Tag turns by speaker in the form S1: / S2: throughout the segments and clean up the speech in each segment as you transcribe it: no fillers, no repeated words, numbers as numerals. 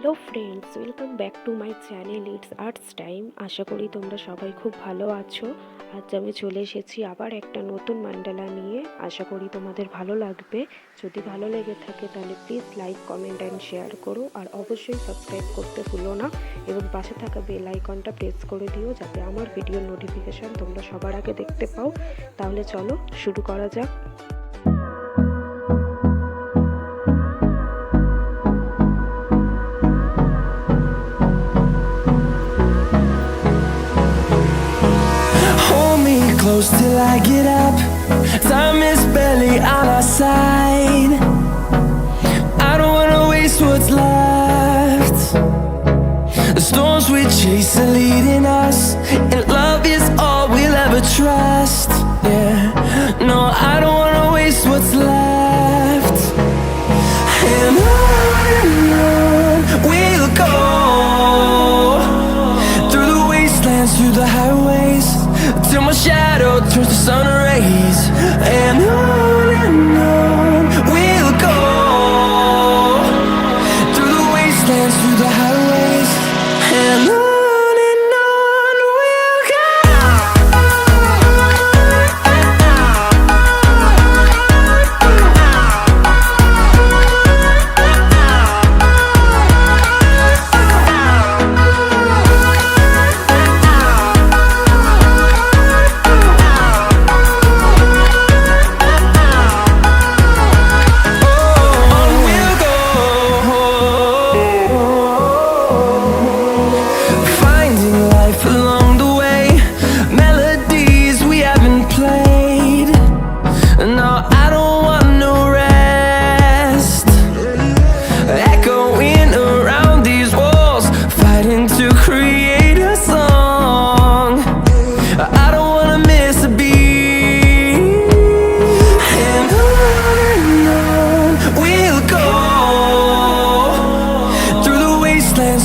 S1: Hello friends, welcome back to my channel it's arts time. আশা করি তোমরা সবাই খুব ভালো আছো। আজ আমি চলে এসেছি আবার একটা নতুন মান্ডালা নিয়ে। আশা করি তোমাদের ভালো লাগবে। যদি ভালো লেগে থাকে তাহলে please like, comment and share করো, আর অবশ্যই সাবস্ক্রাইব করতে ভুলো না এবং পাশে থাকা বেল আইকনটা প্রেস করে দিও যাতে আমার ভিডিওর নোটিফিকেশান তোমরা সবার আগে দেখতে পাও। তাহলে চলো শুরু করা যাক।
S2: Close till I get up. Time is barely on our side. I don't wanna waste what's left. The storms we chase are leading us, and love is all we'll ever trust. Yeah, no, I don't wanna waste what's left. And on we'll go, through the wastelands, through the highways, till my shadow turns to sun rays. And on we'll go, through the wastelands, through the highways, and on we'll go.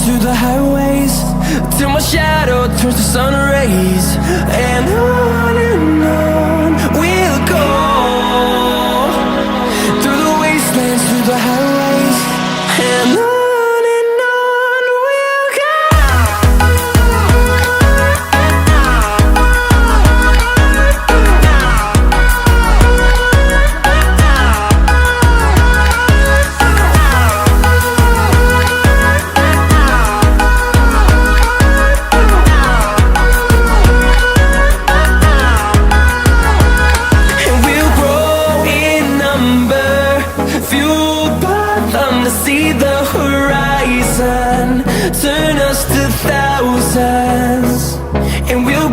S2: Through the highways, till my shadow turns to sun rays. And on we'll go, through the wastelands, through the highways, and on we'll go. See the horizon turn us to thousands, and we'll